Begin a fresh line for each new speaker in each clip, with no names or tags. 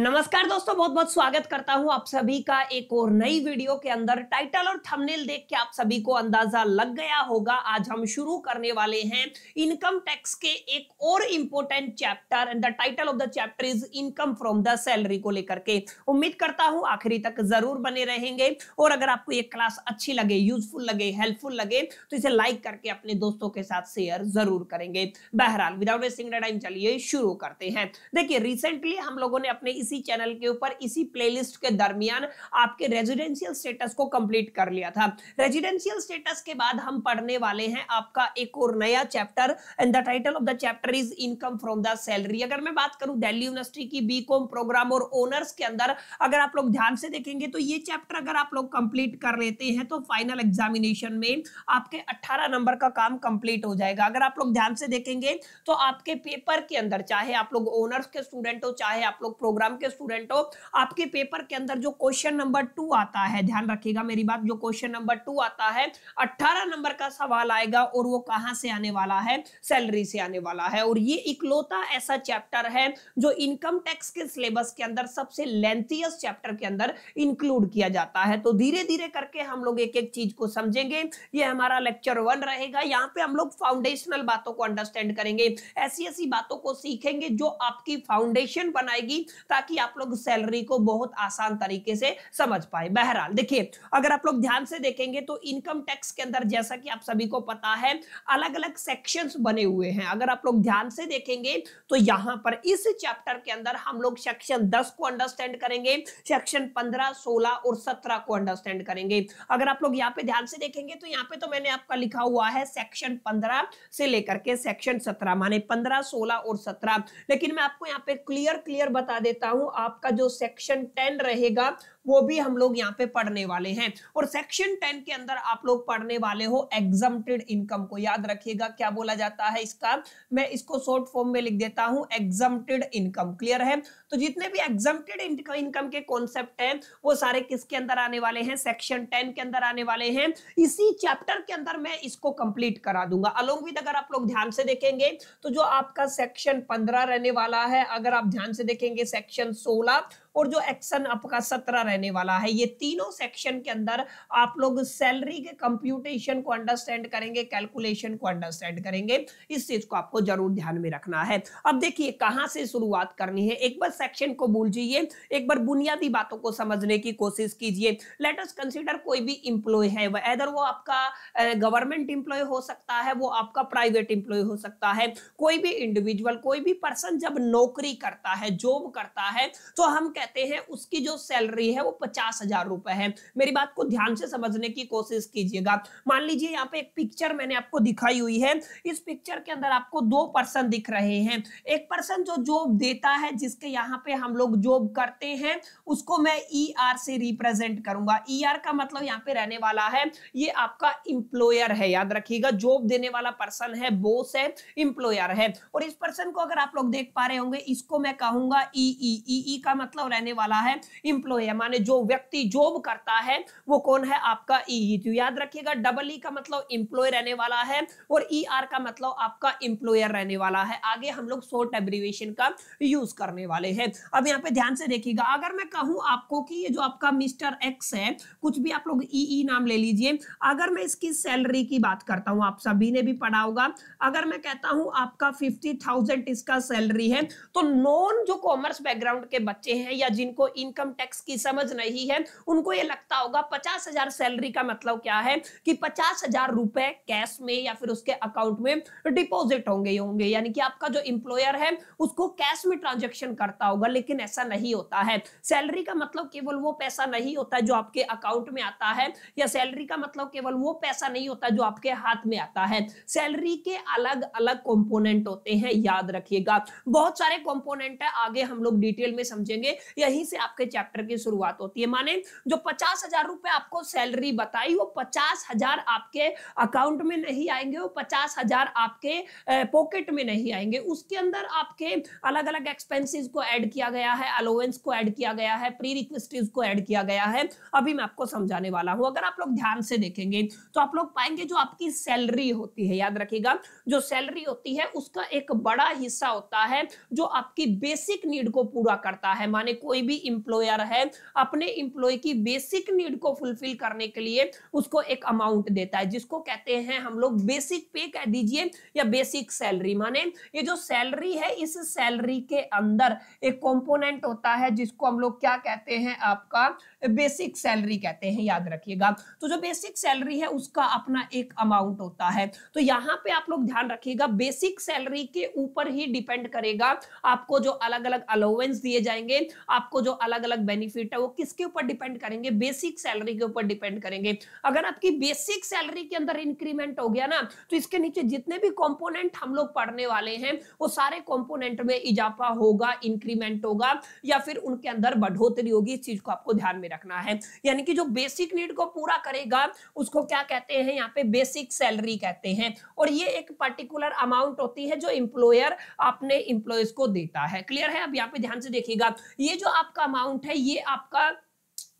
नमस्कार दोस्तों, बहुत बहुत स्वागत करता हूं आप सभी का एक और नई वीडियो के अंदर। टाइटल और थंबनेल देख के आप सभी को अंदाजा लग गया होगा। आज हम शुरू करने वाले हैं इनकम टैक्स के एक और important chapter and the title of the chapter is income from the salary को लेकर के। उम्मीद करता हूं आखिरी तक जरूर बने रहेंगे और अगर आपको ये क्लास अच्छी लगे, यूजफुल लगे, हेल्पफुल लगे तो इसे लाइक करके अपने दोस्तों के साथ शेयर जरूर करेंगे। बहरहाल विदाउट वेस्टिंग टाइम चलिए शुरू करते हैं। देखिए, रिसेंटली हम लोगों ने अपने इसी चैनल के ऊपर इसी प्लेलिस्ट के दरमियान आपके रेजिडेंशियल स्टेटस को कंप्लीट कर लिया था। रेजिडेंशियल स्टेटस के बाद हम पढ़ने वाले हैं आपका एक और नया chapter and the title of the chapter is income from the salary. अगर मैं बात करूं दिल्ली यूनिवर्सिटी की बीकॉम प्रोग्राम और ऑनर्स के अंदर अगर आप लोग ध्यान से देखेंगे तो ये चैप्टर अगर आप लोग कंप्लीट कर लेते हैं तो फाइनल एग्जामिनेशन में आपके 18 नंबर का काम कंप्लीट हो जाएगा। अगर आप लोग ध्यान से देखेंगे तो आपके पेपर के अंदर, चाहे आप लोग ऑनर्स के स्टूडेंट हो चाहे आप लोग प्रोग्राम के स्टूडेंट हो, आपके पेपर के अंदर जो क्वेश्चन नंबर 2 आता है, ध्यान रखिएगा मेरी बात, जो क्वेश्चन नंबर 2 आता है 18 नंबर का सवाल आएगा और वो कहां से आने वाला है? सैलरी से आने वाला है। और ये इकलौता ऐसा चैप्टर है जो इनकम टैक्स के सिलेबस के अंदर सबसे लेंथीएस्ट चैप्टर के अंदर इंक्लूड किया जाता है। तो धीरे धीरे करके हम लोग एक एक चीज को समझेंगे। ये हमारा लेक्चर 1 रहेगा। यहाँ पे हम लोग फाउंडेशनल बातों को अंडरस्टैंड करेंगे, ऐसी ऐसी बातों को सीखेंगे जो आपकी फाउंडेशन बनाएगी ताकि आप लोग सैलरी को बहुत आसान तरीके से समझ पाए। बहरहाल देखिए, अगर आप लोग ध्यान से देखेंगे तो इनकम टैक्स के अंदर जैसा कि आप सभी को पता है अलग अलग सेक्शंस बने हुए हैं। अगर आप लोग ध्यान से देखेंगे तो यहां पर इस चैप्टर के अंदर हम लोग सेक्शन 10 को अंडरस्टैंड करेंगे, सेक्शन 15, 16 और 17 को अंडरस्टैंड करेंगे। अगर आप लोग यहाँ पे ध्यान से देखेंगे तो यहाँ पे तो मैंने आपका लिखा हुआ है सेक्शन 15 से लेकर के सेक्शन 17, माने 15, 16 और 17। लेकिन मैं आपको यहाँ पे क्लियर बता देता हूं, आपका जो सेक्शन 10 रहेगा वो भी हम लोग यहाँ पे पढ़ने वाले हैं। और सेक्शन 10 के अंदर आप लोग पढ़ने वाले हो एग्जम्प्टेड इनकम को। याद रखिएगा क्या बोला जाता है इसका, मैं इसको शॉर्ट फॉर्म में लिख देता हूं एग्जम्प्टेड इनकम। क्लियर है? तो जितने भी एग्जम्प्टेड इनकम के कॉन्सेप्ट हैं वो सारे किसके अंदर आने वाले हैं? सेक्शन 10 के अंदर आने वाले हैं। इसी चैप्टर के अंदर मैं इसको कंप्लीट करा दूंगा अलोंग विद, अगर आप लोग ध्यान से देखेंगे तो जो आपका सेक्शन 15 रहने वाला है, अगर आप ध्यान से देखेंगे सेक्शन 16 और जो एक्शन आपका 17 रहने वाला है, ये तीनों सेक्शन के अंदर आप लोग सैलरी के कंप्यूटेशन को अंडरस्टैंड करेंगे, कैलकुलेशन को अंडरस्टैंड करेंगे। इस चीज को आपको जरूर ध्यान में रखना है। अब देखिए कहां से शुरुआत करनी है। एक बार सेक्शन को भूल जाइए, एक बार बुनियादी बातों को समझने की कोशिश कीजिए। लेट अस कंसीडर कोई भी इंप्लॉय है, इधर वो आपका गवर्नमेंट इंप्लॉय हो सकता है, वो आपका प्राइवेट इंप्लॉय हो सकता है। कोई भी इंडिविजुअल, कोई भी पर्सन जब नौकरी करता है, जॉब करता है, तो हम कहते हैं उसकी जो सैलरी है वो 50,000 रुपए है। मेरी बात को ध्यान से समझने की कोशिश कीजिएगा। मान लीजिए यहाँ पे एक पिक्चर मैंने आपको दिखाई हुई है। इस पिक्चर के अंदर आपको 2 पर्सन दिख रहे हैं। एक पर्सन जो जॉब देता है, जिसके यहाँ पे हम लोग जॉब करते हैं, उसको मैं ER से रिप्रेजेंट करूंगा। ER का मतलब यहाँ पे रहने वाला है ये आपका इंप्लॉयर है। याद रखिएगा, जॉब देने वाला पर्सन है, बॉस है, इंप्लॉयर है। और इस पर्सन को अगर आप लोग देख पा रहे होंगे, इसको मैं कहूंगा EE का मतलब रहने वाला है इंप्लॉय, माने जो व्यक्ति जॉब करता है वो कौन है? आपका EE। तो याद रखिएगा EE का मतलब इंप्लॉय रहने वाला है और ER का मतलब आपका इंप्लॉयर रहने वाला है। आगे हम लोग शॉर्ट एब्रिविएशन का यूज करने वाले हैं। अब यहाँ पे ध्यान से देखिएगा, अगर मैं कहूं आपको कि ये जो आपका मिस्टर X है, कुछ भी आप लोग EE नाम ले लीजिए, अगर मैं इसकी सैलरी की बात करता हूं, आप सभी ने भी पढ़ा होगा, अगर मैं कहता हूं आपका 50,000 इसका सैलरी है, तो नॉन जो कॉमर्स बैकग्राउंड के बच्चे हैं या जिनको इनकम टैक्स की समझ नहीं है, उनको ये लगता होगा 50,000 सैलरी का मतलब क्या है कि 50,000 रुपए कैश में या फिर उसके अकाउंट में डिपॉजिट होंगे, यानी कि आपका जो इंप्लॉयर है उसको कैश में ट्रांजैक्शन करता होगा। लेकिन ऐसा नहीं होता है। सैलरी का मतलब केवल वो पैसा नहीं होता जो आपके अकाउंट में आता है, या सैलरी का मतलब केवल वो पैसा नहीं होता जो आपके हाथ में आता है। सैलरी के अलग अलग कंपोनेंट होते हैं, याद रखिएगा। बहुत सारे कंपोनेंट है, आगे हम लोग डिटेल में समझेंगे। यहीं से आपके चैप्टर की शुरुआत होती है। माने जो 50,000 रुपए आपको सैलरी बताई, वो 50,000 आपके अकाउंट में नहीं आएंगे, वो 50,000 आपके पॉकेट में नहीं आएंगे। उसके अंदर आपके अलग अलग एक्सपेंसेस को ऐड किया गया है, अलाउंस को ऐड किया गया है, प्री रिक्वेस्टिव को ऐड किया गया है। अभी मैं आपको समझाने वाला हूं। अगर आप लोग ध्यान से देखेंगे तो आप लोग पाएंगे जो आपकी सैलरी होती है, याद रखिएगा, जो सैलरी होती है उसका एक बड़ा हिस्सा होता है जो आपकी बेसिक नीड को पूरा करता है। माने कोई भी एम्प्लॉयर है अपने एम्प्लॉय की बेसिक नीड को फुलफिल करने के लिए उसको एक अमाउंट देता है, जिसको कहते हैं हम लोग बेसिक पे कह दीजिए या बेसिक सैलरी। माने ये जो सैलरी है, इस सैलरी के अंदर एक कंपोनेंट होता है जिसको हम लोग क्या कहते हैं, आपका बेसिक सैलरी कहते हैं, याद रखिएगा। तो जो बेसिक सैलरी है उसका अपना एक अमाउंट होता है। तो यहाँ पे आप लोग ध्यान रखिएगा, बेसिक सैलरी के ऊपर ही डिपेंड करेगा आपको जो अलग अलग अलाउंस दिए जाएंगे, आपको जो अलग अलग बेनिफिट है वो किसके ऊपर डिपेंड करेंगे, बेसिक सैलरी के ऊपर डिपेंड करेंगे। अगर आपकी बेसिक सैलरी के अंदर इंक्रीमेंट हो गया ना, तो इसके नीचे जितने भी कंपोनेंट हम लोग पढ़ने वाले हैं वो सारे कंपोनेंट में इजाफा होगा, इंक्रीमेंट होगा या फिर उनके अंदर बढ़ोतरी होगी। इस चीज को आपको ध्यान में रखना है। यानी कि जो बेसिक नीड को पूरा करेगा उसको क्या कहते हैं, यहाँ पे बेसिक सैलरी कहते हैं। और ये एक पर्टिकुलर अमाउंट होती है जो एम्प्लॉयर अपने एम्प्लॉयज को देता है। क्लियर है? अब यहाँ पे ध्यान से देखिएगा, ये जो आपका अमाउंट है ये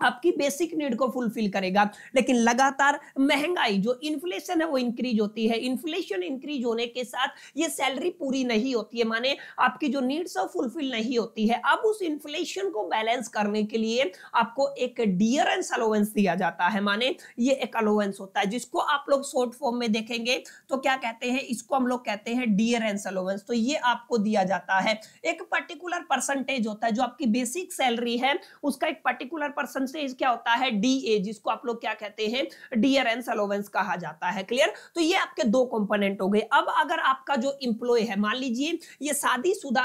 आपकी बेसिक नीड को फुलफिल करेगा। लेकिन लगातार महंगाई जो इन्फ्लेशन है वो इंक्रीज होती है, इन्फ्लेशन इंक्रीज होने के साथ ये सैलरी पूरी नहीं होती है, माने आपकी जो नीड्स है फुलफिल नहीं होती है। अब उस इन्फ्लेशन को बैलेंस करने के लिए आपको एक डियरेंस अलाउंस दिया जाता है। माने ये एक अलाउंस होता है जिसको आप लोग शॉर्ट फॉर्म में देखेंगे तो क्या कहते हैं, इसको हम लोग कहते हैं डियरेंस अलाउंस। तो ये आपको दिया जाता है, एक पर्टिकुलर परसेंटेज होता है जो आपकी बेसिक सैलरी है उसका एक पर्टिकुलर परसेंटेज क्या होता है, डीए, जिसको आप लोग क्या कहते हैं, डियरेंस अलाउंस कहा जाता है। क्लियर? तो ये आपके दो कंपोनेंट हो गए। अब अगर आपका जो एम्प्लॉय है, मान लीजिए ये शादीशुदा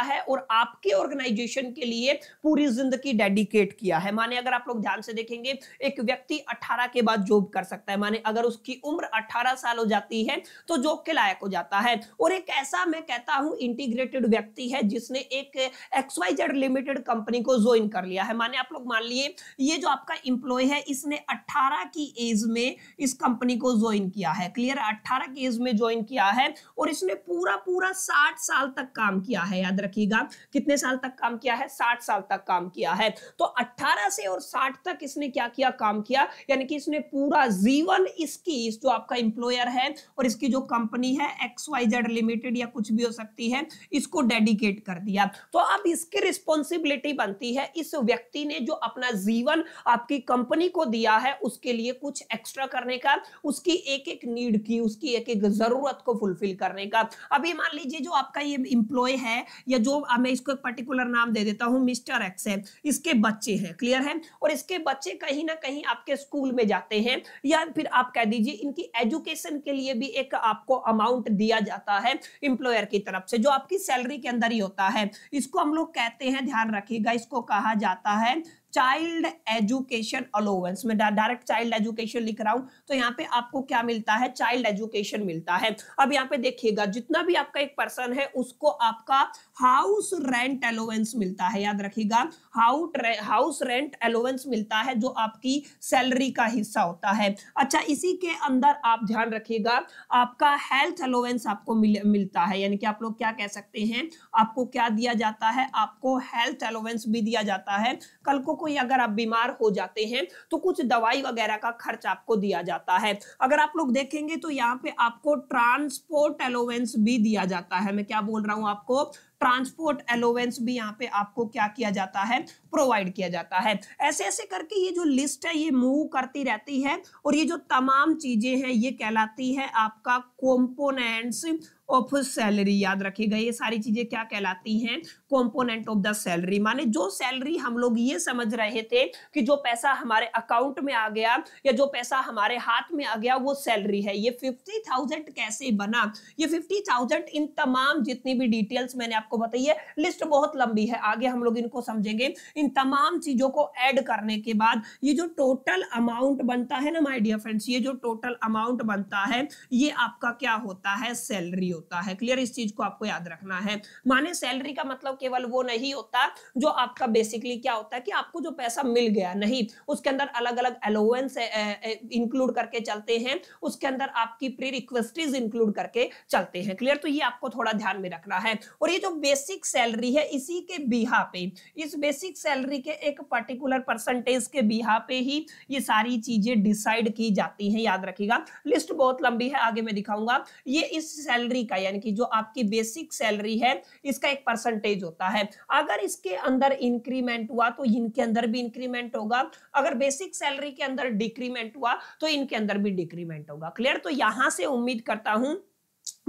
है और आपके ऑर्गेनाइजेशन के लिए पूरी जिंदगी डेडिकेट किया है। माने अगर आप लोग ध्यान से देखेंगे, एक व्यक्ति 18 के बाद जॉब कर सकता है। माने अगर उसकी उम्र 18 साल हो जाती है तो जॉब के लायक हो जाता है। और एक ऐसा मैं कहता हूं इंटीग्रेटेड व्यक्ति है जिसने एक XYZ लिमिटेड कंपनी को ज्वाइन कर लिया है। माने आप लोग मान लिए ये जो आपका एम्प्लॉय है इसने 18 की एज में इस कंपनी को ज्वाइन किया है। क्लियर? 18 की एज में ज्वाइन किया है और इसने पूरा 60 साल तक काम किया है। याद रखिएगा, कितने साल तक काम किया है, 60 साल तक काम किया है। तो 18 से और 60 तक इसने क्या किया, काम किया। यानी कि इसने पूरा जीवन इसकी, इस जो आपका एम्प्लॉयर है और इसकी जो कंपनी है XYZ लिमिटेड या कुछ भी हो सकती है, इसको डेडिकेट कर दिया। तो अब इसकी रिस्पॉन्सिबिलिटी बनती है इस व्यक्ति ने जो अपना जीवन आपकी कंपनी को दिया है उसके लिए कुछ एक्स्ट्रा करने का, उसकी एक एक नीड की, उसकी एक एक जरूरत को फुलफिल करने का। अभी मान लीजिए जो आपका ये एम्प्लॉय है या जो मैं इसको एक पर्टिकुलर नाम दे देता हूं, मिस्टर एक्स है, इसके बच्चे हैं। क्लियर है? और इसके बच्चे कहीं ना कहीं आपके स्कूल में जाते हैं या फिर आप कह दीजिए इनकी एजुकेशन के लिए भी एक आपको अमाउंट दिया जाता है एम्प्लॉयर की तरफ से, जो आपकी सैलरी के अंदर ही होता है। इसको हम लोग कहते हैं, ध्यान रखिएगा, इसको कहा जाता है चाइल्ड एजुकेशन अलाउंस। मैं डायरेक्ट चाइल्ड एजुकेशन लिख रहा हूं तो यहाँ पे आपको क्या मिलता है, चाइल्ड एजुकेशन मिलता है। अब यहाँ पे देखिएगा, जितना भी आपका एक पर्सन है उसको आपका हाउस रेंट अलाउंस मिलता है। याद रखिएगा, हाउस रेंट अलाउंस मिलता है जो आपकी सैलरी का हिस्सा होता है। अच्छा, इसी के अंदर आप ध्यान रखिएगा, आपका हेल्थ अलाउंस आपको मिलता है। यानी कि आप लोग क्या कह सकते हैं, आपको क्या दिया जाता है, आपको हेल्थ अलाउंस भी दिया जाता है। कल को कोई अगर आप बीमार हो जाते हैं तो कुछ दवाई वगैरह का खर्च आपको दिया जाता है। अगर आप लोग देखेंगे तो यहाँ पे आपको ट्रांसपोर्ट अलाउंस भी दिया जाता है। मैं क्या बोल रहा हूं, आपको ट्रांसपोर्ट अलाउंस भी यहाँ पे आपको क्या किया जाता है, प्रोवाइड किया जाता है। ऐसे ऐसे करके ये जो लिस्ट है ये मूव करती रहती है और ये जो तमाम चीजें हैं ये कहलाती है आपका कंपोनेंट्स ऑफ सैलरी। याद रखिएगा, ये सारी चीजें क्या कहलाती हैं, कंपोनेंट ऑफ द सैलरी। माने जो सैलरी हम लोग ये समझ रहे थे कि जो पैसा हमारे अकाउंट में आ गया या जो पैसा हमारे हाथ में आ गया वो सैलरी है। ये 50,000 कैसे बना, ये 50,000 इन तमाम जितनी भी डिटेल्स मैंने आपको बताई है, लिस्ट बहुत लंबी है, आगे हम लोग इनको समझेंगे। इन तमाम चीजों को ऐड करने के बाद ये जो टोटल अमाउंट बनता है ना माय डियर फ्रेंड्स, ये जो टोटल अमाउंट बनता है ये आपका क्या होता है, सैलरी होता है। क्लियर? इस चीज को आपको याद रखना है। माने सैलरी का मतलब केवल वो नहीं होता जो आपका बेसिकली क्या होता है कि आपको जो पैसा मिल गया, नहीं, उसके अंदर अलग अलग अलाउंस इंक्लूड करके चलते हैं, उसके अंदर आपकी प्री रिक्वेस्टीज इंक्लूड करके चलते हैं। क्लियर? तो ये आपको थोड़ा ध्यान में रखना है। और ये जो बेसिक सैलरी है इसी के बिहा पे, इस बेसिक सैलरी के एक पर्टिकुलर परसेंटेज के बिहा पे ही ये सारी चीजें डिसाइड की जाती हैं। याद रखिएगा, लिस्ट बहुत लंबी है, आगे मैं दिखाऊंगा। ये इस सैलरी का यानी कि जो आपकी बेसिक सैलरी है इसका एक परसेंटेज होता है। अगर इसके अंदर इंक्रीमेंट हुआ तो इनके अंदर भी इंक्रीमेंट होगा, अगर बेसिक सैलरी के अंदर डिक्रीमेंट हुआ तो इनके अंदर भी डिक्रीमेंट होगा। क्लियर? तो यहां से उम्मीद करता हूं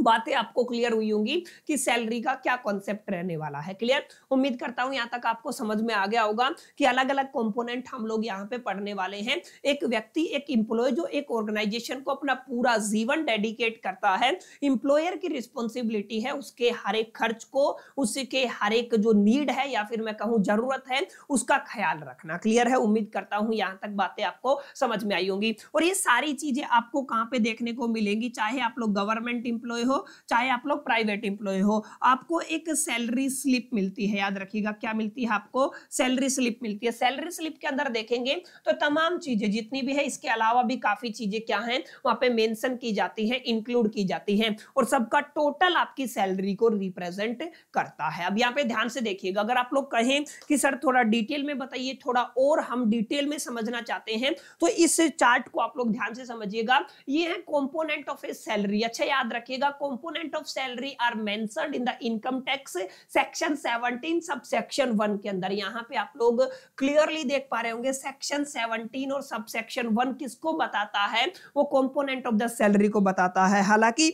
बातें आपको क्लियर हुई होंगी कि सैलरी का क्या कॉन्सेप्ट रहने वाला है। क्लियर? उम्मीद करता हूं यहां तक आपको समझ में आ गया होगा कि अलग अलग कंपोनेंट हम लोग यहां पे पढ़ने वाले हैं। एक व्यक्ति, एक इंप्लॉय जो एक ऑर्गेनाइजेशन को अपना पूरा जीवन डेडिकेट करता है, इंप्लॉयर की रिस्पॉन्सिबिलिटी है उसके हर एक खर्च को, उसके हर एक जो नीड है या फिर मैं कहूं जरूरत है उसका ख्याल रखना। क्लियर है? उम्मीद करता हूं यहां तक बातें आपको समझ में आई होंगी। और ये सारी चीजें आपको कहां पे देखने को मिलेंगी, चाहे आप लोग गवर्नमेंट इंप्लॉय हो चाहे आप लोग प्राइवेट एम्प्लॉय हो, आपको एक सैलरी स्लिप मिलती है। याद रखिएगा क्या मिलती है आपको? सैलरी स्लिप मिलती है। सैलरी स्लिप के अंदर देखेंगे तो तमाम चीजें जितनी भी है, इसके अलावा भी काफी चीजें क्या हैं वहां पे मेंशन की जाती है, इंक्लूड की जाती है और सबका टोटल आपकी सैलरी को रिप्रेजेंट करता है। अब यहाँ पे ध्यान से देखिएगा, अगर आप लोग कहें कि सर थोड़ा डिटेल में बताइए, थोड़ा और हम डिटेल में समझना चाहते हैं, तो इस चार्ट को आप लोग ध्यान से समझिएगा। ये है कंपोनेंट ऑफ ए सैलरी। अच्छा याद रखिएगा, component of salary are mentioned in the income tax section 17 sub section 1 के अंदर। यहां पे आप लोग क्लियरली देख पा रहे होंगे सेक्शन 17 और सब सेक्शन 1 किसको बताता है? वो कंपोनेंट ऑफ द सैलरी को बताता है। हालांकि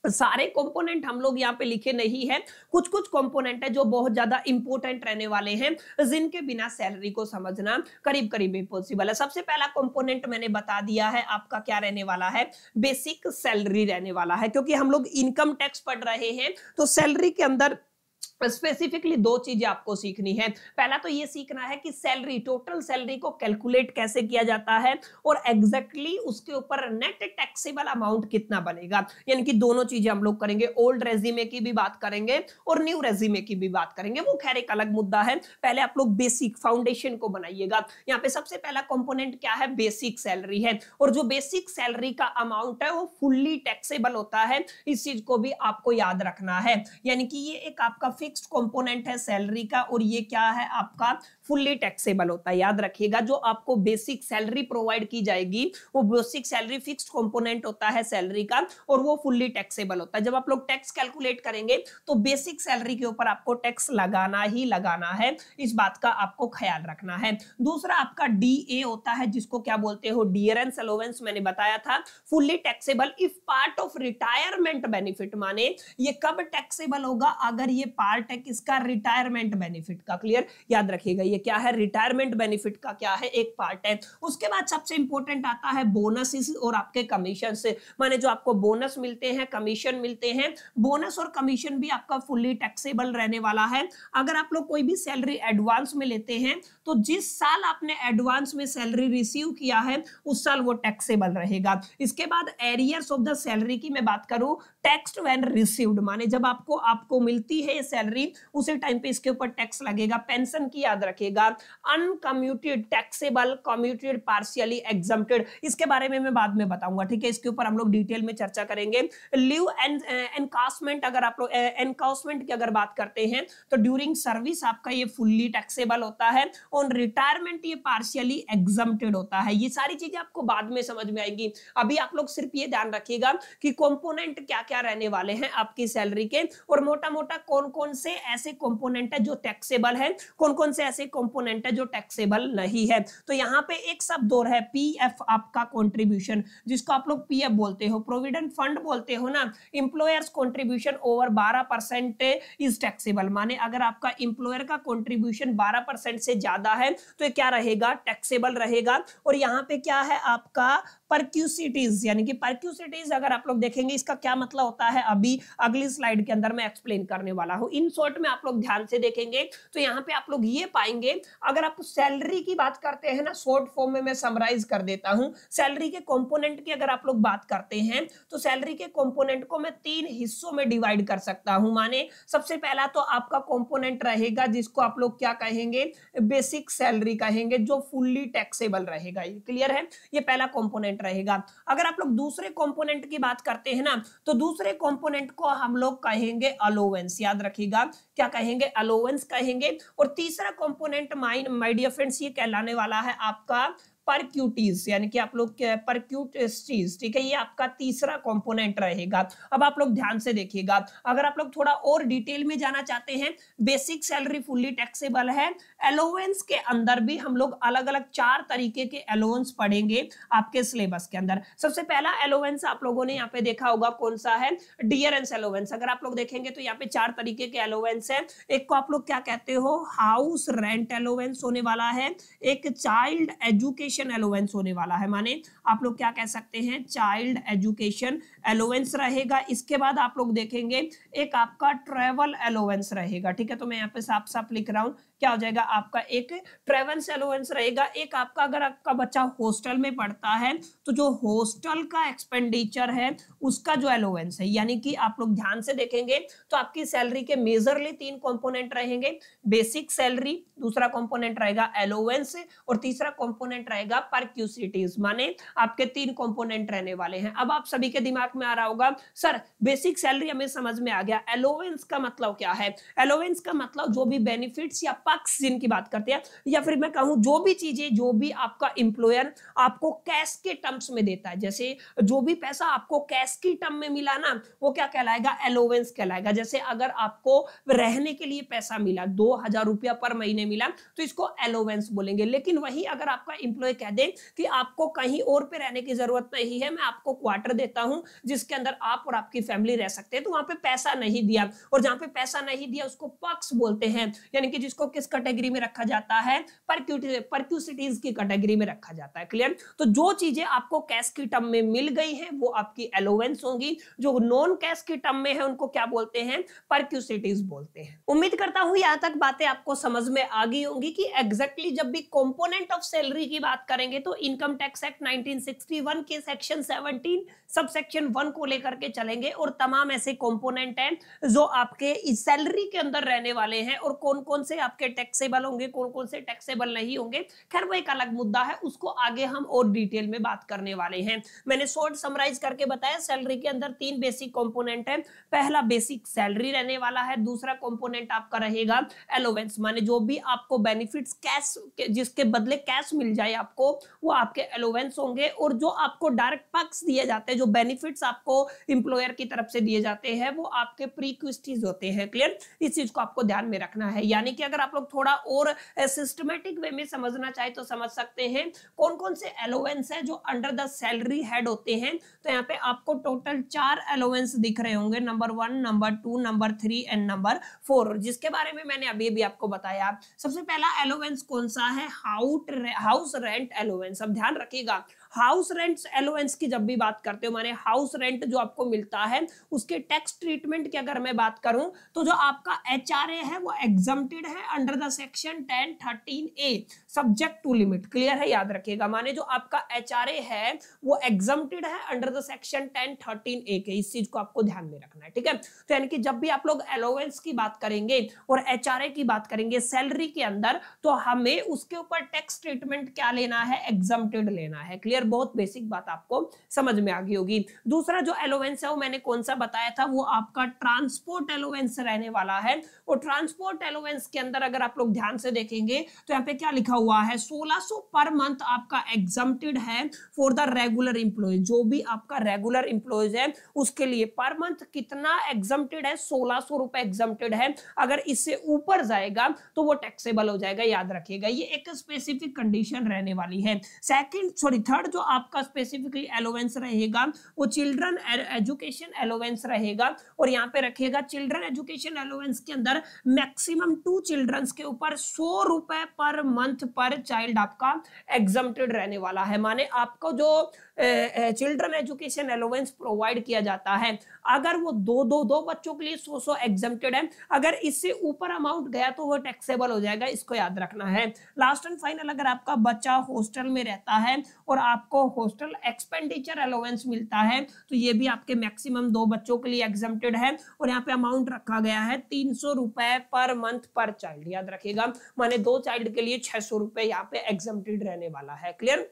सारे कंपोनेंट हम लोग यहाँ पे लिखे नहीं है, कुछ कुछ कंपोनेंट है जो बहुत ज्यादा इंपॉर्टेंट रहने वाले हैं, जिनके बिना सैलरी को समझना करीब करीब इम्पॉसिबल है। सबसे पहला कंपोनेंट मैंने बता दिया है आपका क्या रहने वाला है, बेसिक सैलरी रहने वाला है। क्योंकि हम लोग इनकम टैक्स पढ़ रहे हैं तो सैलरी के अंदर स्पेसिफिकली दो चीजें आपको सीखनी है। पहला तो ये सीखना है कि सैलरी, टोटल सैलरी को कैलकुलेट कैसे किया जाता है और एग्जैक्टली उसके ऊपर नेट टैक्सेबल अमाउंट कितना बनेगा। यानी कि दोनों चीजें हम लोग करेंगे, ओल्ड रेज्यूमे की भी बात करेंगे और न्यू रेज्यूमे की भी बात करेंगे, वो खैर एक अलग मुद्दा है। पहले आप लोग बेसिक फाउंडेशन को बनाइएगा। यहाँ पे सबसे पहला कंपोनेंट क्या है? बेसिक सैलरी है। और जो बेसिक सैलरी का अमाउंट है वो फुल्ली टैक्सेबल होता है, इस चीज को भी आपको याद रखना है। यानी कि ये एक आपका फिक्स्ड कंपोनेंट है सैलरी का और ये क्या है आपका फुल्ली टैक्सेबल होता है। याद रखिएगा जो आपको बेसिक सैलरी प्रोवाइड की जाएगी वो बेसिक सैलरी फिक्स्ड कंपोनेंट होता है सैलरी का और वो फुल्ली टैक्सेबल होता है। जब आप लोग टैक्स कैलकुलेट करेंगे तो बेसिक सैलरी के ऊपर आपको टैक्स लगाना ही लगाना है, इस बात का आपको ख्याल रखना है। दूसरा आपका डीए होता है, जिसको क्या बोलते हो? Dearness allowance. मैंने बताया था fully taxable if part of retirement benefit. माने ये कब टैक्सेबल होगा? अगर ये पार्ट है किसका? रिटायरमेंट बेनिफिट का। क्लियर? याद रखिएगा ये क्या है? रिटायरमेंट बेनिफिट का क्या है? एक पार्ट है। उसके बाद सबसे इंपॉर्टेंट आता है बोनस और आपके कमीशन से। माने जो आपको बोनस मिलते हैं, कमीशन मिलते हैं, बोनस और कमीशन भी आपका फुल्ली टैक्सेबल रहने वाला है। अगर आप लोग कोई भी सैलरी एडवांस में लेते हैं तो जिस साल आपने एडवांस में सैलरी रिसीव किया है उस साल वो टैक्सेबल रहेगा। इसके बाद एरियर्स ऑफ द सैलरी की मैं बात करूं, टैक्स्ड व्हेन रिसीव्ड। माने जब आपको मिलती है सैलरी उसी टाइम पे इसके ऊपर टैक्स लगेगा। पेंशन की याद रखिएगा, uncommuted taxable, commuted partially exempted, इसके बारे में मैं बाद में बताऊंगा। ठीक है, इसके ऊपर हम लोग डिटेल में चर्चा करेंगे। लीव एंड एनकाउंसमेंट, अगर आप लोग एनकाउंसमेंट की अगर बात करते हैं तो ड्यूरिंग सर्विस आपका ये फुल्ली टैक्सेबल होता है, ऑन रिटायरमेंट ये पार्शियली एग्जम्प्टेड होता है। ये सारी चीजें आपको बाद में समझ में आएगी। अभी आप लोग सिर्फ ये ध्यान रखिएगा कि कंपोनेंट क्या क्या रहने वाले हैं आपकी सैलरी के और मोटा मोटा कौन कौन से ऐसे कंपोनेंट है जो टैक्सेबल है, कौन कौन से ऐसे कंपोनेंट है जो टैक्सेबल नहीं है। तो यहाँ पे एक शब्द और है पीएफ, आपका कंट्रीब्यूशन, जिसको आप लोग पीएफ बोलते हो, प्रोविडेंट फंड बोलते हो ना। Employers contribution over 12% is taxable. माने अगर आपका इंप्लॉयर का कंट्रीब्यूशन 12% से ज्यादा है तो ये क्या रहेगा? टैक्सेबल रहेगा। और यहाँ पे क्या है आपका परक्यूसिटीज, यानी कि परक्यूसिटीज अगर आप लोग देखेंगे इसका क्या मतलब होता है अभी अगली स्लाइड के अंदर मैं एक्सप्लेन करने वाला हूं। इन शॉर्ट में आप लोग ध्यान से देखेंगे तो यहाँ पे आप लोग ये पाएंगे, अगर आप सैलरी की बात करते हैं ना, शॉर्ट फॉर्म में मैं समराइज कर देता हूं। सैलरी के कंपोनेंट की अगर आप लोग बात करते हैं तो सैलरी के कंपोनेंट को मैं 3 हिस्सों में डिवाइड कर सकता हूं। माने सबसे पहला तो आपका कंपोनेंट रहेगा जिसको आप लोग क्या कहेंगे? बेसिक सैलरी कहेंगे, जो फुल्ली टैक्सेबल रहेगा। क्लियर है? ये पहला कंपोनेंट रहेगा। अगर आप लोग दूसरे कंपोनेंट की बात करते हैं ना तो दूसरे कंपोनेंट को हम लोग कहेंगे अलाउंस। याद रखिएगा क्या कहेंगे? अलाउंस कहेंगे। और तीसरा कंपोनेंट माय डियर फ्रेंड्स ये कहलाने वाला है आपका परक्यूटीज, यानी कि आप लोग परक्यूटिस्टीज, ठीक है, ये आपका तीसरा कंपोनेंट रहेगा। अब आप लोग ध्यान से देखिएगा, अगर आप लोग थोड़ा और डिटेल में जाना चाहते हैं, बेसिक सैलरी फुल्ली टैक्सेबल है। अलाउंस के अंदर भी हम लोग अलग अलग 4 तरीके के अलाउंस पढ़ेंगे आपके सिलेबस के अंदर। सबसे पहला अलाउंस आप लोगों ने यहाँ पे देखा होगा, कौन सा है, डियरेंस अलाउंस। अगर आप लोग देखेंगे तो यहाँ पे 4 तरीके के अलाउंस है। एक को आप लोग क्या कहते हो, हाउस रेंट अलाउंस होने वाला है, एक चाइल्ड एजुकेशन अलाउंस होने वाला है, माने आप लोग क्या कह सकते हैं, चाइल्ड एजुकेशन अलाउंस रहेगा। इसके बाद आप लोग देखेंगे एक आपका ट्रैवल अलाउंस रहेगा, ठीक है, तो मैं यहाँ पे साफ साफ लिख रहा हूं, क्या हो जाएगा आपका, एक ट्रैवल अलाउंस रहेगा। एक आपका, अगर आपका बच्चा हॉस्टल में पढ़ता है तो जो हॉस्टल का एक्सपेंडिचर है उसका जो अलाउंस है, यानी कि आप लोग ध्यान से देखेंगे तो आपकी सैलरी के मेजरली 3 कंपोनेंट रहेंगे, बेसिक सैलरी, दूसरा कंपोनेंट रहेगा अलाउंस और तीसरा कंपोनेंट रहेगा परक्यूसिटीज, माने आपके 3 कंपोनेंट रहने वाले हैं। अब आप सभी के दिमाग में आ रहा होगा, सर बेसिक सैलरी हमें समझ में आ गया, अलाउंस का मतलब क्या है? अलाउंस का मतलब जो भी बेनिफिट्स या पक्ष जिनकी बात करते हैं, या फिर मैं कहूं जो भी चीजें, जो भी आपका एम्प्लॉयर आपको कैश के टर्म्स में देता है, जैसे जो भी पैसा आपको कैश की टर्म में मिला ना, वो क्या कहलाएगा, अलाउंस कहलाएगा। जैसे अगर आपको रहने के लिए पैसा मिला, 2000 रुपया पर महीने मिला, तो इसको अलाउंस बोलेंगे। लेकिन वही अगर आपका एम्प्लॉय कह दे कि आपको कहीं और पे रहने की जरूरत नहीं है, मैं आपको क्वार्टर देता हूं जिसके अंदर आप और आपकी फैमिली रह सकते हैं, तो वहां पे पैसा नहीं दिया, और जहां पे पैसा नहीं दिया उसको पक्ष बोलते हैं, यानी कि जिसको किस कैटेगरी में रखा जाता है, परक्यूसिटीज की कैटेगरी में रखा जाता है। क्लियर? तो जो चीजें आपको कैश की टर्म में मिल गई हैं वो आपकी अलाउंस होंगी, जो नॉन कैश की टर्म में है उनको क्या बोलते हैं, परक्यूसिटीज बोलते हैं। उम्मीद करता हूं यहां तक बातें आपको समझ में आ गई होंगी कि एग्जैक्टली जब भी कंपोनेंट ऑफ सैलरी की बात करेंगे तो इनकम टैक्स एक्ट 1961 के सेक्शन 17 सब सेक्शन 1 को लेकर के चलेंगे, और तमाम ऐसे कंपोनेंट हैं जो आपके इस सैलरी के अंदर रहने वाले हैं, और कौन कौन से आपके टैक्सेबल होंगे, कौन कौन से टैक्सेबल नहीं होंगे, खैर वो एक अलग मुद्दा है, उसको आगे हम और डिटेल में बात करने वाले हैं। मैंने शॉर्ट समराइज करके बताया, सैलरी के अंदर 3 बेसिक कंपोनेंट है। पहला बेसिक सैलरी रहने वाला है, दूसरा कंपोनेंट आपका रहेगा अलाउंस, माने जो भी आपको बेनिफिट्स कैश, जिसके बदले कैश मिल जाए आपको, वो आपके अलाउंस होंगे, और जो आपको डायरेक्ट पक्ष दिए जाते हैं, जो बेनिफिट्स आपको एम्प्लॉयर की तरफ से दिए जाते हैं, वो आपके प्रीक्विस्टीज होते हैं। क्लियर? इस चीज को आपको ध्यान में रखना है, यानी कि अगर आप लोग थोड़ा और सिस्टमैटिक वे में समझना चाहे तो समझ सकते हैं कौन कौन से अलाउंस है जो अंडर द सैलरी हेड होते हैं। तो यहाँ पे आपको टोटल 4 अलाउंस दिख रहे होंगे, number 1, number 2, number 3 and number 4, जिसके बारे में मैंने अभी भी आपको बताया। सबसे पहला अलाउंस कौन सा है, हाउस रेंट अलाउंस। अब ध्यान रखिएगा, हाउस रेंट अलाउंस की जब भी बात करते हो, माने हाउस रेंट जो आपको मिलता है उसके टैक्स ट्रीटमेंट की अगर मैं बात करूं, तो जो आपका एचआरए है वो एग्जम्प्टेड है under the section 1013A subject to limit. Clear है? याद रखिएगा, माने जो आपका एचआरए है वो एग्जम्प्टेड है अंडर द सेक्शन 1013A के, इस चीज को आपको ध्यान में रखना है, ठीक है। तो यानी कि जब भी आप लोग अलाउंस की बात करेंगे और एचआरए की बात करेंगे सैलरी के अंदर, तो हमें उसके ऊपर टैक्स ट्रीटमेंट क्या लेना है, एग्जम्प्टेड लेना है। क्लियर? बहुत बेसिक बात आपको समझ में आ गई होगी। दूसरा जो अलाउंस है वो मैंने कौन सा बताया था, वो आपका ट्रांसपोर्ट अलाउंस रहने वाला है, और ट्रांसपोर्ट अलाउंस के अंदर अगर आप लोग ध्यान से देखेंगे तो यहाँ पे क्या लिखा हुआ है, 1600 पर मंथ आपका एग्जम्प्टेड है फॉर द रेगुलर एम्प्लॉय। जो भी आपका रेगुलर एम्प्लॉयज है उसके लिए पर मंथ कितना एग्जम्प्टेड है, 1600 रुपए एग्जम्प्टेड है। अगर इससे ऊपर जाएगा तो वो टैक्सेबल हो जाएगा, याद रखिएगा, ये एक स्पेसिफिक कंडीशन रहने वाली है। थर्ड जो आपका स्पेसिफिकली अलाउंस रहेगा वो चिल्ड्रन एजुकेशन अलाउंस रहेगा, और यहाँ पे रखिएगा चिल्ड्रन एजुकेशन अलाउंस के अंदर मैक्सिमम 2 चिल्ड्रंस के ऊपर 100 रुपए पर मंथ पर चाइल्ड आपका एग्जम्प्टेड रहने वाला है। माने आपको जो चिल्ड्रन एजुकेशन अलाउंस प्रोवाइड किया जाता है, अगर वो दो बच्चों के लिए 100 एग्जम्प्टेड है, अगर इससे ऊपर अमाउंट गया तो वो टैक्सेबल हो जाएगा, इसको याद रखना है। लास्ट एंड फाइनल, अगर आपका बच्चा हॉस्टल में रहता है और आपको हॉस्टल एक्सपेंडिचर अलाउंस मिलता है, तो ये भी आपके मैक्सिमम 2 बच्चों के लिए एग्जम्प्टेड है, और यहाँ पे अमाउंट रखा गया है 300 रुपए पर मंथ पर चाइल्ड, याद रखिएगा, माने 2 चाइल्ड के लिए 600 रुपए यहाँ पे एग्जम्प्टेड रहने वाला है। क्लियर?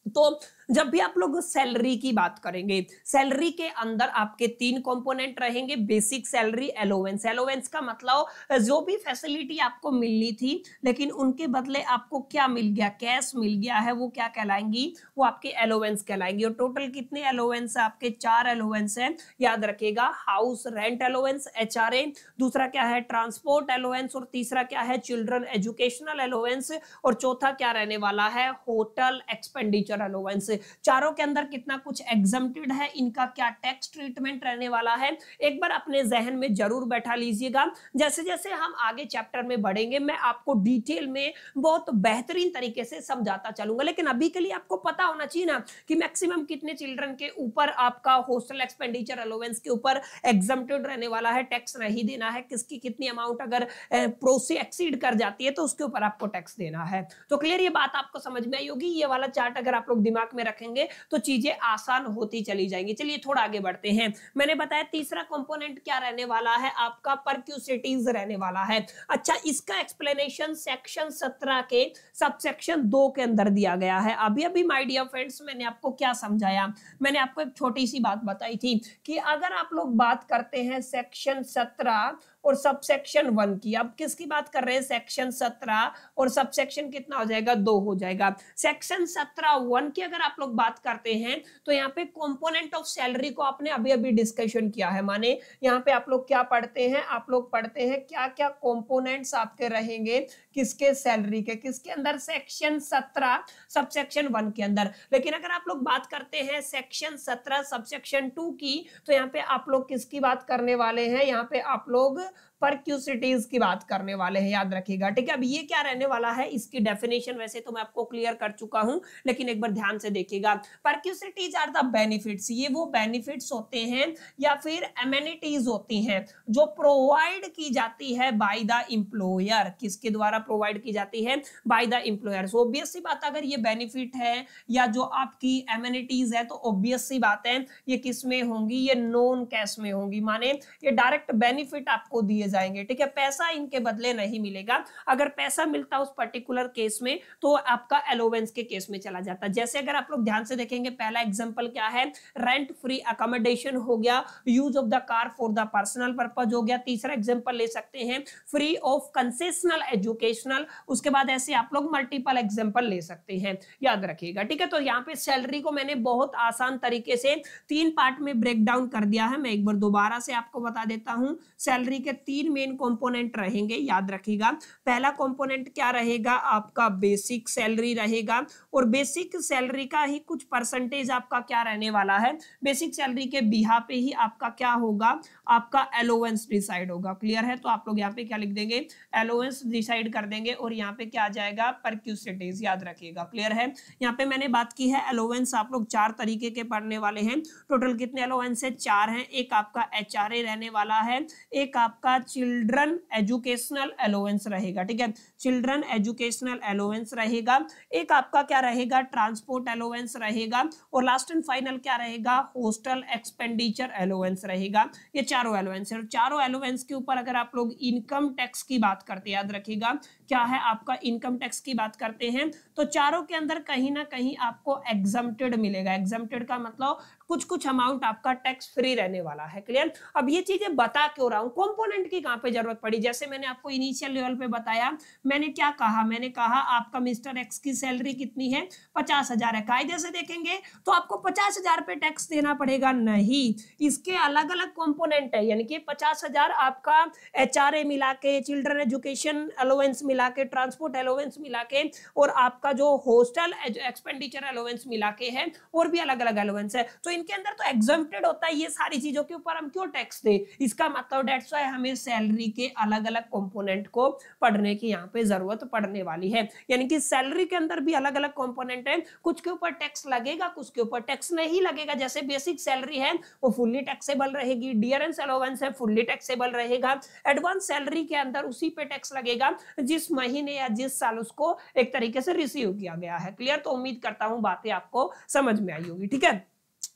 तो जब भी आप लोग सैलरी की बात करेंगे, सैलरी के अंदर आपके 3 कंपोनेंट रहेंगे, बेसिक सैलरी, अलोवेंस। अलोवेंस का मतलब जो भी फैसिलिटी आपको मिलनी थी लेकिन उनके बदले आपको क्या मिल गया, कैश मिल गया है, वो क्या कहलाएंगी, वो आपके अलोवेंस कहलाएंगी। और टोटल कितने अलोवेंस है आपके, 4 अलोवेंस है, याद रखिएगा। हाउस रेंट अलोवेंस HRA, दूसरा क्या है ट्रांसपोर्ट अलोवेंस, और तीसरा क्या है चिल्ड्रन एजुकेशनल अलोवेंस, और चौथा क्या रहने वाला है होटल एक्सपेंडिचर अलोवेंस। चारों के अंदर कितना कुछ एग्जम्प्टेड है, इनका क्या टैक्स ट्रीटमेंट रहने वाला है, एक बार अपने जहन में जरूर बैठा लीजिएगा। जैसे जैसे हम आगे चैप्टर में बढ़ेंगे मैं आपको डिटेल में बहुत बेहतरीन तरीके से समझाता चलूंगा, लेकिन अभी के लिए आपको पता होना चाहिए ना कि मैक्सिमम कितने चिल्ड्रन के ऊपर आपका होस्टल एक्सपेंडिचर अलोवेंस के ऊपर एग्जम्प्टेड रहने वाला है, टैक्स नहीं देना है, किसकी कितनी अमाउंट अगर प्रोसी एक्सीड कर जाती है तो उसके ऊपर आपको टैक्स देना है। तो क्लियर, ये बात आपको समझ में आई होगी। ये वाला चार्ट अगर आप लोग दिमाग में रखेंगे तो चीजें आसान होती चली जाएंगी। चलिए थोड़ा आगे बढ़ते हैं। मैंने बताया तीसरा कंपोनेंट क्या रहने वाला है आपका, परक्यूसिटीज रहने वाला है। अच्छा, इसका एक्सप्लेनेशन सेक्शन 17 के सबसेक्शन 2 के अंदर दिया गया है। अभी अभी माय डियर फ्रेंड्स मैंने आपको क्या समझाया, मैंने आपको एक छोटी सी बात बताई थी कि अगर आप लोग बात करते हैं सेक्शन 17 और सबसेक्शन 1 की, अब किसकी बात कर रहे हैं, सेक्शन 17 और सबसेक्शन कितना हो जाएगा, 2 हो जाएगा। सेक्शन 17(1) की अगर आप लोग बात करते हैं तो यहाँ पे कंपोनेंट ऑफ सैलरी को आपने अभी अभी डिस्कशन किया है, माने यहाँ पे आप लोग क्या पढ़ते हैं, आप लोग पढ़ते हैं क्या क्या कंपोनेंट्स आपके रहेंगे किसके, सैलरी के, किसके अंदर, सेक्शन 17 सबसेक्शन 1 के अंदर। लेकिन अगर आप लोग बात करते हैं सेक्शन 17 सबसेक्शन 2 की, तो यहाँ पे आप लोग किसकी बात करने वाले हैं, यहाँ पे आप लोग परक्यूसिटीज की बात करने वाले हैं, याद रखिएगा। ठीक है, अब ये क्या रहने वाला है, इसकी डेफिनेशन वैसे तो मैं आपको क्लियर कर चुका हूं, लेकिन एक बार ध्यान से देखिएगा। परक्यूसिटीज आर द बेनिफिट्स, ये वो बेनिफिट्स होते हैं या फिर एमेनिटीज होती हैं जो प्रोवाइड की जाती है बाय द एम्प्लॉयर, किसके द्वारा प्रोवाइड की जाती है, by the employer. So obvious सी बात, अगर ये बेनिफिट है या जो आपकी एमेनिटीज है तो ऑब्वियस सी बात है ये किस में होंगी, ये नॉन कैश में होंगी, माने ये डायरेक्ट बेनिफिट आपको दिए जाएंगे। ठीक है, पैसा इनके बदले नहीं मिलेगा। अगर पैसा मिलता उस पर्टिकुलर केस में तो आपका अलोवेंस के केस में चला जाता। जैसे अगर आप लोग ध्यान से देखेंगे, पहला एग्जांपल क्या है, रेंट फ्री अकोमोडेशन हो गया, use of the car for the personal purpose हो गया। तीसरा एग्जांपल ले सकते हैं फ्री ऑफ कंसेशनल एजुकेशनल, उसके बाद ऐसे आप लोग मल्टीपल एग्जांपल ले सकते हैं, याद रखिएगा। ठीक है, तो यहाँ पे सैलरी को मैंने बहुत आसान तरीके से 3 पार्ट में ब्रेक डाउन कर दिया है। मैं एक बार दोबारा से आपको बता देता हूं, सैलरी के 3 मेन कंपोनेंट रहेंगे, याद रखिएगा। पहला कंपोनेंट क्या रहेगा आपका, बेसिक सैलरी रहेगा, और बेसिक सैलरी का ही कुछ परसेंटेज आपका क्या रहने वाला है, बेसिक सैलरी के बिहा पे ही आपका क्या होगा, आपका अलोवेंस डिसाइड होगा। क्लियर है, तो आप लोग यहाँ पे क्या लिख देंगे, अलोवेंस डिसाइड कर देंगे, और यहाँ पे क्या आ जाएगा, परक्यूसिटीज, याद रखिएगा। क्लियर है, यहाँ पे मैंने बात की है अलोवेंस आप लोग 4 तरीके के पढ़ने वाले हैं। टोटल कितने अलोवेंस है, 4 हैं। एक आपका HRA रहने वाला है, एक आपका चिल्ड्रन एजुकेशनल अलोवेंस रहेगा। ठीक है, चिल्ड्रन एजुकेशनल अलोवेंस रहेगा, एक आपका क्या रहेगा, ट्रांसपोर्ट अलोवेंस रहेगा, और लास्ट एंड फाइनल क्या रहेगा, हॉस्टल एक्सपेंडिचर अलोवेंस रहेगा। ये चारों अलोवेंस है, और चारों अलोवेंस के ऊपर अगर आप लोग इनकम टैक्स की बात करते हैं, याद रखिएगा क्या है आपका, इनकम टैक्स की बात करते हैं तो चारों के अंदर कहीं ना कहीं आपको एग्जम्प्टेड मिलेगा। एग्जम्प्टेड का मतलब कुछ कुछ अमाउंट आपका टैक्स फ्री रहने वाला है। क्लियर, अब ये चीजें बता क्यों रहा हूं, कंपोनेंट की कहां पे जरूरत पड़ी। जैसे मैंने आपको इनिशियल लेवल पे बताया, मैंने क्या कहा, मैंने कहा आपका मिस्टर एक्स की सैलरी कितनी है, 50,000 है। कायदे से देखेंगे तो आपको 50,000 पे टैक्स देना पड़ेगा, नहीं, इसके अलग अलग कंपोनेंट है, यानी कि 50,000 आपका HRA मिला के, चिल्ड्रन एजुकेशन अलोवेंस मिला के, ट्रांसपोर्ट अलोवेंस मिला के, और आपका जो हॉस्टल एक्सपेंडिचर अलोवेंस मिला के है, और भी अलग अलग अलोवेंस है। तो इनके अंदर तो एग्जम्प्टेड होता है, ये सारी चीजों के ऊपर हम क्यों टैक्स दे, इसका मतलब दैट्स व्हाई हमें सैलरी के अलग अलग कंपोनेंट को पढ़ने की यहाँ पे जरूरत पड़ने वाली है। यानी कि सैलरी के अंदर भी अलग अलग कंपोनेंट है, कुछ के ऊपर टैक्स लगेगा, कुछ के ऊपर टैक्स नहीं लगेगा। जैसे बेसिक सैलरी है वो फुल्ली टैक्सेबल रहेगी, डियरेंस अलाउंस है फुल्ली टैक्सेबल रहेगा, एडवांस सैलरी के अंदर उसी पे टैक्स लगेगा जिस महीने या जिस साल उसको एक तरीके से रिसीव किया गया है। क्लियर, तो उम्मीद करता हूं बातें आपको समझ में आई होगी। ठीक है,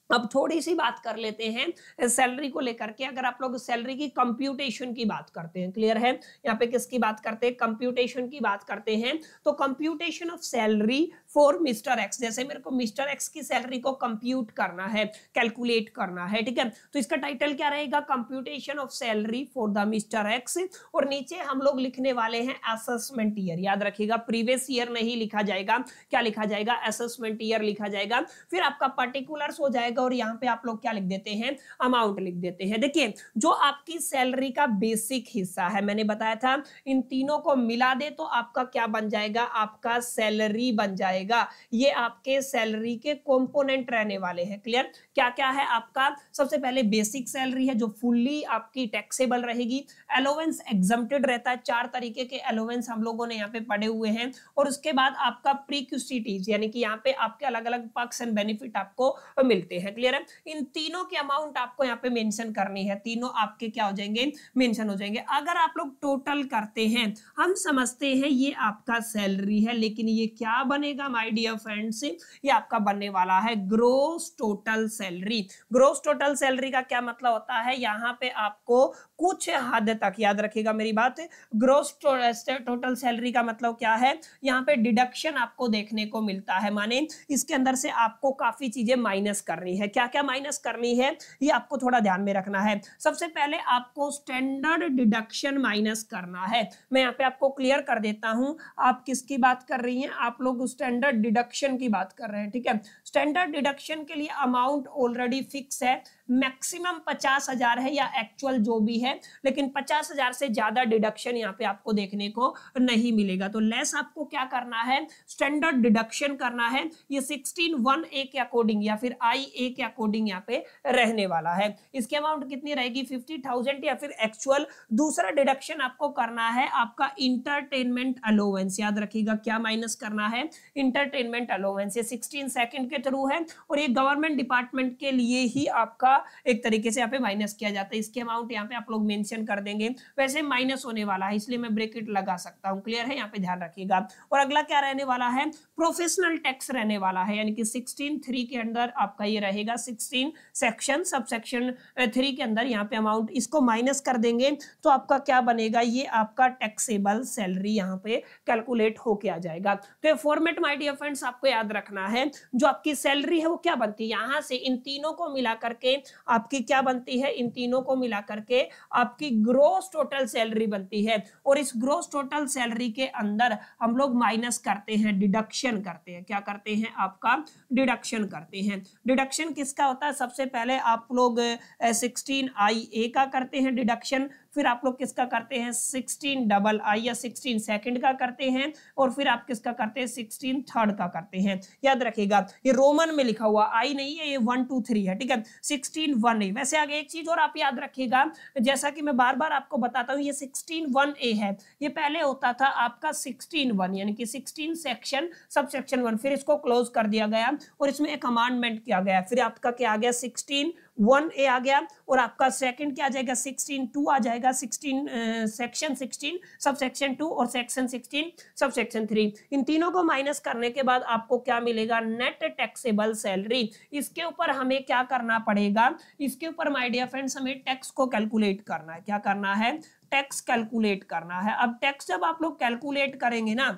अब थोड़ी सी बात कर लेते हैं सैलरी को लेकर के। अगर आप लोग सैलरी की कंप्यूटेशन की बात करते हैं, क्लियर है, यहाँ पे किसकी बात करते हैं, कंप्यूटेशन की बात करते हैं। तो computation of salary for mister x, जैसे मेरे को मिस्टर एक्स की सैलरी को कंप्यूट करना है, कैलकुलेट करना है, ठीक है, तो इसका टाइटल क्या रहेगा, computation of salary for the mister x. और नीचे हम लोग लिखने वाले हैं असेसमेंट ईयर, याद रखिएगा प्रीवियस ईयर नहीं लिखा जाएगा, क्या लिखा जाएगा, असेसमेंट ईयर लिखा जाएगा। फिर आपका पर्टिकुलर्स हो जाएगा और यहाँ पे आप लोग क्या लिख देते हैं, अमाउंट लिख देते हैं। देखिए जो आपकी सैलरी का बेसिक हिस्सा है, मैंने बताया था इन तीनों को मिला दे तो आपका क्या बन जाएगा, आपका सैलरी बन जाएगा। ये आपके सैलरी के कंपोनेंट रहने वाले हैं, क्लियर। क्या क्या है आपका, सबसे पहले बेसिक सैलरी है जो फुल्ली आपकी टैक्सेबल रहेगी। अलोवेंस एग्जम्प्टेड रहता है, 4 तरीके के अलोवेंस हम लोगों ने यहाँ पे पढ़े हुए हैं। और उसके बाद आपका प्रीक्यूसिटीज, यानी कि यहाँ पे आपके अलग अलग पर्क्स एंड बेनिफिट आपको मिलते हैं, क्लियर है। इन तीनों की अमाउंट आपको यहाँ पे मेंशन करनी है, तीनों आपके क्या हो जाएंगे, मेंशन हो जाएंगे। अगर आप लोग टोटल करते हैं, हम समझते हैं ये आपका सैलरी है, लेकिन ये क्या बनेगा माय डियर फ्रेंड्स, ये आपका बनने वाला है gross total salary. Gross total salary का क्या मतलब होता है, यहाँ पे आपको कुछ हद तक, याद रखिएगा मेरी बात, ग्रोस टोटल सैलरी का मतलब क्या है, यहाँ पे डिडक्शन आपको देखने को मिलता है, माने इसके अंदर से आपको काफी चीजें माइनस करनी है। क्या क्या माइनस करनी है ये आपको थोड़ा ध्यान में रखना है। सबसे पहले आपको स्टैंडर्ड डिडक्शन माइनस करना है। मैं यहाँ पे आपको क्लियर कर देता हूं, आप किसकी बात कर रही हैं, आप लोग स्टैंडर्ड डिडक्शन की बात कर रहे हैं, ठीक है। स्टैंडर्ड डिडक्शन के लिए अमाउंट ऑलरेडी फिक्स है, मैक्सिमम 50,000 है या एक्चुअल जो भी है, लेकिन 50,000 से ज्यादा डिडक्शन यहाँ पे आपको देखने को नहीं मिलेगा। तो लेस आपको क्या करना है, स्टैंडर्ड डिडक्शन करना है। ये 16(1)(a) के अकॉर्डिंग या फिर IA के अकॉर्डिंग यहाँ पे रहने वाला है। इसकी अमाउंट कितनी रहेगी, 50,000 या फिर एक्चुअल। दूसरा डिडक्शन आपको करना है आपका इंटरटेनमेंट अलोवेंस, याद रखिएगा क्या माइनस करना है, इंटरटेनमेंट अलोवेंस। ये 16 सेकंड के थ्रू है और ये गवर्नमेंट डिपार्टमेंट के लिए ही आपका एक तरीके से यहाँ पे माइनस किया जाता है। इसकी अमाउंट यहाँ पे आप लोग मेंशन कर देंगे, वैसे माइनस होने वाला है इसलिए मैं ब्रैकेट लगा सकता हूँ, क्लियर है, यहाँ पे ध्यान रखिएगा। और अगला क्या रहने वाला है, प्रोफेशनल टैक्स रहने वाला है, यानी कि 16(3) के अंदर आपका ये रहेगा 16 सेक्शन, सब सेक्शन 3 के अंदर यहाँ पे अमाउंट, इसको माइनस कर देंगे तो आपका क्या बनेगा, ये आपका टैक्सेबल सैलरी यहाँ पे कैलकुलेट होके आ जाएगा। तो ये फॉर्मेट माय डियर फ्रेंड्स आपको याद रखना है, जो आपकी सैलरी है वो क्या बनती है, यहाँ से इन तीनों को मिला करके आपकी क्या बनती है, इन तीनों को मिला करके आपकी ग्रोस टोटल सैलरी बनती है। और इस ग्रोस टोटल सैलरी के अंदर हम लोग माइनस करते हैं, डिडक्शन करते हैं, क्या करते हैं, आपका डिडक्शन करते हैं। डिडक्शन किसका होता है, सबसे पहले आप लोग 16IA का करते हैं डिडक्शन, फिर आप लोग किसका करते हैं 16II या 16 सेकंड का करते हैं, और फिर आप किसका करते हैं 16 थर्ड का करते हैं। याद रखिएगा ये रोमन में लिखा हुआ आई नहीं है, ये 1 2 3 है, ठीक है, 16(1)(a। वैसे आगे एक चीज और आप याद रखिएगा, जैसा कि मैं बार बार आपको बताता हूँ, ये 16(1)(a है, ये पहले होता था आपका 16(1), यानी कि 16 सेक्शन सब सेक्शन 1, फिर इसको क्लोज कर दिया गया और इसमें एक अमेंडमेंट किया गया, फिर आपका क्या आ गया 16(1)(a) आ गया, और आपका सेकंड क्या आ जाएगा 16(2) आ जाएगा, 16 सेक्शन 16 सब सेक्शन 2 और सेक्शन 16 सब सेक्शन 3। इन तीनों को माइनस करने के बाद आपको क्या मिलेगा, नेट टैक्सेबल सैलरी। इसके ऊपर हमें क्या करना पड़ेगा, इसके ऊपर माय डियर फ्रेंड्स हमें टैक्स को कैलकुलेट करना है। क्या करना है, टैक्स कैलकुलेट करना है। अब टैक्स जब आप लोग कैलकुलेट करेंगे ना,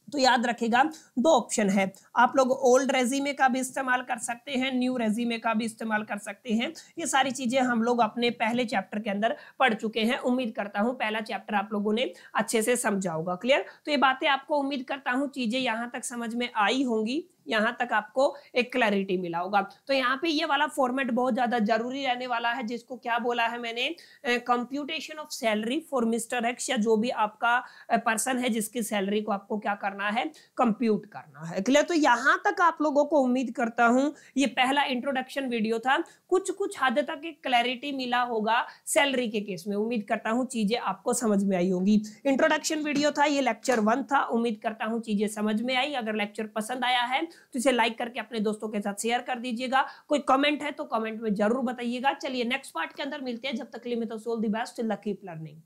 तो याद रखिएगा 2 ऑप्शन है, आप लोग ओल्ड रेज़्यूमे का भी इस्तेमाल कर सकते हैं, न्यू रेज़्यूमे का भी इस्तेमाल कर सकते हैं। ये सारी चीजें हम लोग अपने पहले चैप्टर के अंदर पढ़ चुके हैं। उम्मीद करता हूं पहला चैप्टर आप लोगों ने अच्छे से समझा होगा, क्लियर। तो ये बातें आपको उम्मीद करता हूं चीजें यहां तक समझ में आई होंगी, यहाँ तक आपको एक क्लैरिटी मिला होगा। तो यहाँ पे ये वाला फॉर्मेट बहुत ज्यादा जरूरी रहने वाला है, जिसको क्या बोला है मैंने, computation of salary for mister x, या जो भी आपका पर्सन है जिसकी सैलरी को आपको क्या करना है, कंप्यूट करना है, क्लियर। तो यहाँ तक आप लोगों को उम्मीद करता हूँ ये पहला इंट्रोडक्शन वीडियो था, कुछ हद तक एक क्लैरिटी मिला होगा सैलरी के केस में। उम्मीद करता हूँ चीजें आपको समझ में आई होगी। इंट्रोडक्शन वीडियो था, ये लेक्चर 1 था। उम्मीद करता हूँ चीजें समझ में आई। अगर लेक्चर पसंद आया है तो इसे लाइक करके अपने दोस्तों के साथ शेयर कर दीजिएगा। कोई कमेंट है तो कमेंट में जरूर बताइएगा। चलिए नेक्स्ट पार्ट के अंदर मिलते हैं, जब तक के लिए मैं तो all the best, keep learning.